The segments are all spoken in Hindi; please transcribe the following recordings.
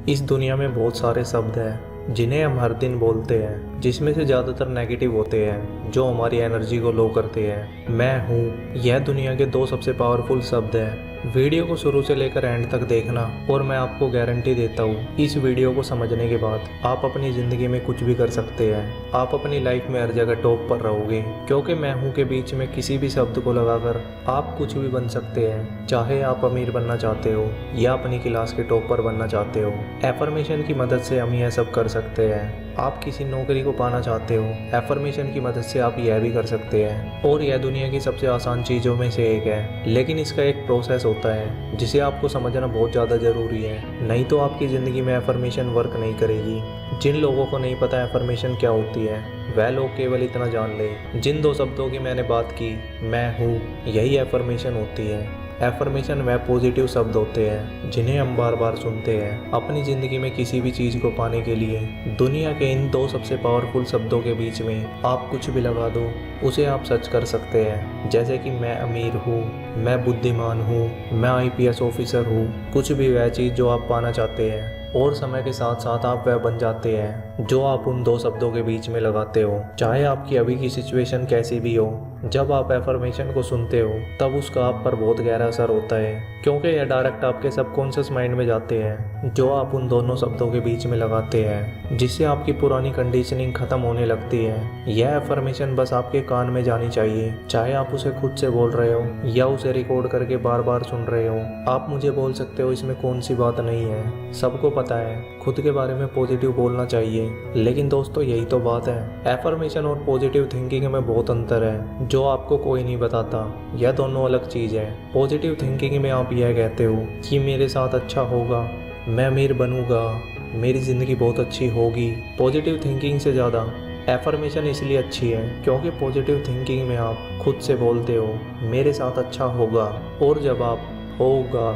इस दुनिया में बहुत सारे शब्द हैं जिन्हें हम हर दिन बोलते हैं, जिसमें से ज़्यादातर नेगेटिव होते हैं जो हमारी एनर्जी को लो करते हैं। मैं हूँ, यह दुनिया के दो सबसे पावरफुल शब्द हैं। वीडियो को शुरू से लेकर एंड तक देखना और मैं आपको गारंटी देता हूँ इस वीडियो को समझने के बाद आप अपनी ज़िंदगी में कुछ भी कर सकते हैं। आप अपनी लाइफ में हर जगह टॉप पर रहोगे, क्योंकि मैं हूँ के बीच में किसी भी शब्द को लगाकर आप कुछ भी बन सकते हैं। चाहे आप अमीर बनना चाहते हो या अपनी क्लास के टॉपर बनना चाहते हो, एफर्मेशन की मदद से हम यह सब कर सकते हैं। आप किसी नौकरी को पाना चाहते हो, एफर्मेशन की मदद से आप यह भी कर सकते हैं। और यह दुनिया की सबसे आसान चीज़ों में से एक है, लेकिन इसका एक प्रोसेस होता है जिसे आपको समझना बहुत ज़्यादा ज़रूरी है, नहीं तो आपकी ज़िंदगी में एफर्मेशन वर्क नहीं करेगी। जिन लोगों को नहीं पता एफर्मेशन क्या होती है, वह लोग केवल इतना जान ले, जिन दो शब्दों की मैंने बात की, मैं हूँ, यही एफर्मेशन होती है। एफर्मेशन वह पॉजिटिव शब्द होते हैं जिन्हें हम बार बार सुनते हैं अपनी ज़िंदगी में किसी भी चीज़ को पाने के लिए। दुनिया के इन दो सबसे पावरफुल शब्दों के बीच में आप कुछ भी लगा दो, उसे आप सच कर सकते हैं। जैसे कि मैं अमीर हूँ, मैं बुद्धिमान हूँ, मैं IPS ऑफिसर हूँ। कुछ भी वह चीज़ जो आप पाना चाहते हैं, और समय के साथ साथ आप वह बन जाते हैं जो आप उन दो शब्दों के बीच में लगाते हो। चाहे आपकी अभी की सिचुएशन कैसी भी हो, जब आप एफर्मेशन को सुनते हो तब उसका आप पर बहुत गहरा असर होता है, क्योंकि यह डायरेक्ट आपके सबकॉन्शियस माइंड में जाते हैं जो आप उन दोनों शब्दों के बीच में लगाते हैं, जिससे आपकी पुरानी कंडीशनिंग खत्म होने लगती है। यह एफर्मेशन बस आपके कान में जानी चाहिए, चाहे आप उसे खुद से बोल रहे हो या उसे रिकॉर्ड करके बार बार सुन रहे हो। आप मुझे बोल सकते हो इसमें कौन सी बात नहीं है, सबको पता है खुद के बारे में पॉजिटिव बोलना चाहिए। लेकिन दोस्तों यही तो बात है, एफर्मेशन और पॉजिटिव थिंकिंग में बहुत अंतर है जो आपको कोई नहीं बताता। यह दोनों अलग चीज़ है। पॉजिटिव थिंकिंग में आप यह कहते हो कि मेरे साथ अच्छा होगा, मैं अमीर बनूंगा, मेरी ज़िंदगी बहुत अच्छी होगी। पॉजिटिव थिंकिंग से ज़्यादा एफर्मेशन इसलिए अच्छी है क्योंकि पॉजिटिव थिंकिंग में आप खुद से बोलते हो मेरे साथ अच्छा होगा, और जब आप होगा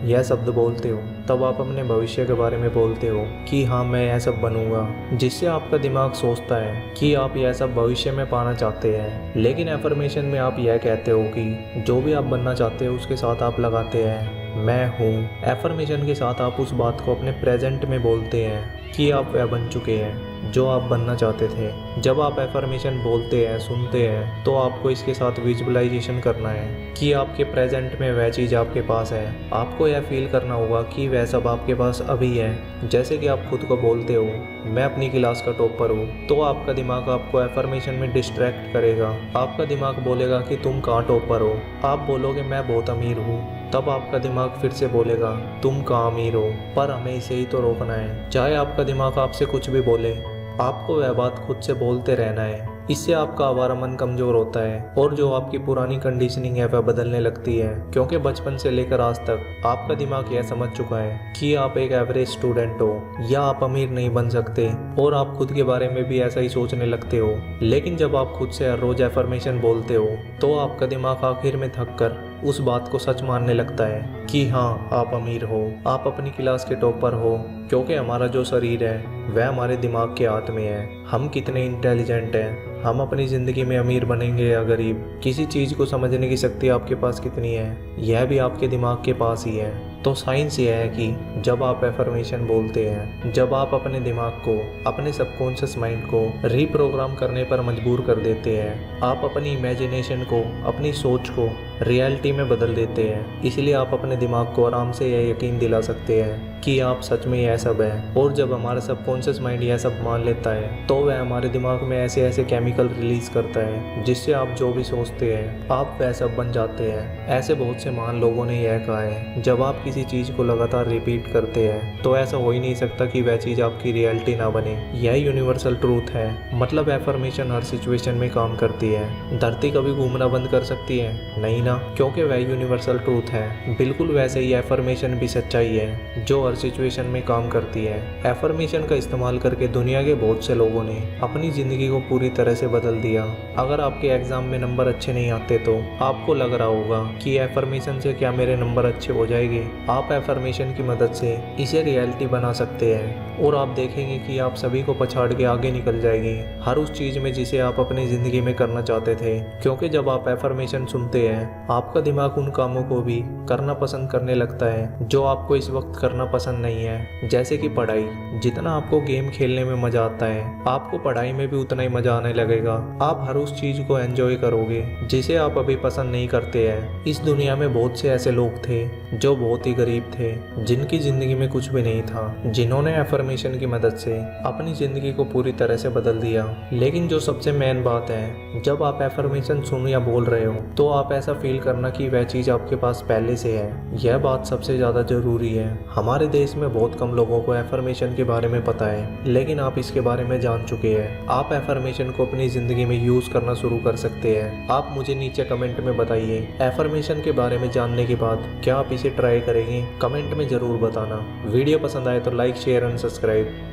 यह शब्द बोलते हो तब आप अपने भविष्य के बारे में बोलते हो कि हाँ मैं यह सब बनूंगा, जिससे आपका दिमाग सोचता है कि आप यह सब भविष्य में पाना चाहते हैं। लेकिन एफर्मेशन में आप यह कहते हो कि जो भी आप बनना चाहते हो उसके साथ आप लगाते हैं मैं हूँ। एफर्मेशन के साथ आप उस बात को अपने प्रेजेंट में बोलते हैं कि आप वह बन चुके हैं जो आप बनना चाहते थे। जब आप एफर्मेशन बोलते हैं, सुनते हैं, तो आपको इसके साथ विजुअलाइजेशन करना है कि आपके प्रेजेंट में वह चीज़ आपके पास है। आपको यह फील करना होगा कि वह सब आपके पास अभी है। जैसे कि आप खुद को बोलते हो मैं अपनी क्लास का टॉपर हूँ, तो आपका दिमाग आपको एफर्मेशन में डिस्ट्रैक्ट करेगा। आपका दिमाग बोलेगा कि तुम कहाँ टॉपर हो। आप बोलोगे मैं बहुत अमीर हूँ, तब आपका दिमाग फिर से बोलेगा तुम कहाँ अमीर हो। पर हमें इसे ही तो रोकना है। चाहे आपका दिमाग आपसे कुछ भी बोले, आपको वह बात खुद से बोलते रहना है। इससे आपका आवारा मन कमज़ोर होता है और जो आपकी पुरानी कंडीशनिंग है वह बदलने लगती है, क्योंकि बचपन से लेकर आज तक आपका दिमाग यह समझ चुका है कि आप एक एवरेज स्टूडेंट हो या आप अमीर नहीं बन सकते, और आप खुद के बारे में भी ऐसा ही सोचने लगते हो। लेकिन जब आप खुद से हर रोज़ एफर्मेशन बोलते हो तो आपका दिमाग आखिर में थक कर उस बात को सच मानने लगता है कि हाँ आप अमीर हो, आप अपनी क्लास के टॉपर हो, क्योंकि हमारा जो शरीर है वह हमारे दिमाग के हाथ में है। हम कितने इंटेलिजेंट हैं, हम अपनी ज़िंदगी में अमीर बनेंगे या गरीब, किसी चीज़ को समझने की शक्ति आपके पास कितनी है यह भी आपके दिमाग के पास ही है। तो साइंस यह है कि जब आप एफर्मेशन बोलते हैं, जब आप अपने दिमाग को, अपने सबकॉन्शियस माइंड को रीप्रोग्राम करने पर मजबूर कर देते हैं, आप अपनी इमेजिनेशन को, अपनी सोच को रियलिटी में बदल देते हैं। इसलिए आप अपने दिमाग को आराम से यह यकीन दिला सकते हैं कि आप सच में यह सब है। और जब हमारा सबकॉन्शियस माइंड यह सब मान लेता है तो वह हमारे दिमाग में ऐसे ऐसे केमिकल रिलीज करता है जिससे आप जो भी सोचते हैं आप वह सब बन जाते हैं। ऐसे बहुत से महान लोगों ने यह कहा है, जब आप किसी चीज़ को लगातार रिपीट करते हैं तो ऐसा हो ही नहीं सकता कि वह चीज़ आपकी रियलिटी ना बने। यह यूनिवर्सल ट्रूथ है। मतलब एफर्मेशन हर सिचुएशन में काम करती है। धरती कभी घूमना बंद कर सकती है? नहीं ना, क्योंकि वह यूनिवर्सल ट्रूथ है। बिल्कुल वैसे ही एफर्मेशन भी सच्चाई है जो हर सिचुएशन में काम करती है। एफर्मेशन का इस्तेमाल करके दुनिया के बहुत से लोगों ने अपनी ज़िंदगी को पूरी तरह से बदल दिया। अगर आपके एग्जाम में नंबर अच्छे नहीं आते तो आपको लग रहा होगा कि एफर्मेशन से क्या मेरे नंबर अच्छे हो जाएंगे। आप एफर्मेशन की मदद से इसे रियलिटी बना सकते हैं और आप देखेंगे कि आप सभी को पछाड़ के आगे निकल जाएंगे हर उस चीज़ में जिसे आप अपनी ज़िंदगी में करना चाहते थे। क्योंकि जब आप एफर्मेशन सुनते हैं आपका दिमाग उन कामों को भी करना पसंद करने लगता है जो आपको इस वक्त करना पसंद नहीं है, जैसे कि पढ़ाई। जितना आपको गेम खेलने में मजा आता है, आपको पढ़ाई में भी उतना ही मजा आने लगेगा। आप हर उस चीज को एंजॉय करोगे जिसे आप अभी पसंद नहीं करते हैं। इस दुनिया में बहुत से ऐसे लोग थे जो बहुत ही गरीब थे, जिनकी जिंदगी में कुछ भी नहीं था, जिन्होंने एफर्मेशन की मदद से अपनी जिंदगी को पूरी तरह से बदल दिया। लेकिन जो सबसे मेन बात है, जब आप एफर्मेशन सुन या बोल रहे हो तो आप ऐसा फील करना कि वह चीज आपके पास पहले से है। यह बात सबसे ज्यादा जरूरी है। हमारे देश में बहुत कम लोगों को एफर्मेशन के बारे में पता है, लेकिन आप इसके बारे में जान चुके हैं। आप एफर्मेशन को अपनी जिंदगी में यूज करना शुरू कर सकते हैं। आप मुझे नीचे कमेंट में बताइए, एफर्मेशन के बारे में जानने के बाद क्या आप इसे ट्राई करेंगे? कमेंट में जरूर बताना। वीडियो पसंद आए तो लाइक, शेयर एंड सब्सक्राइब।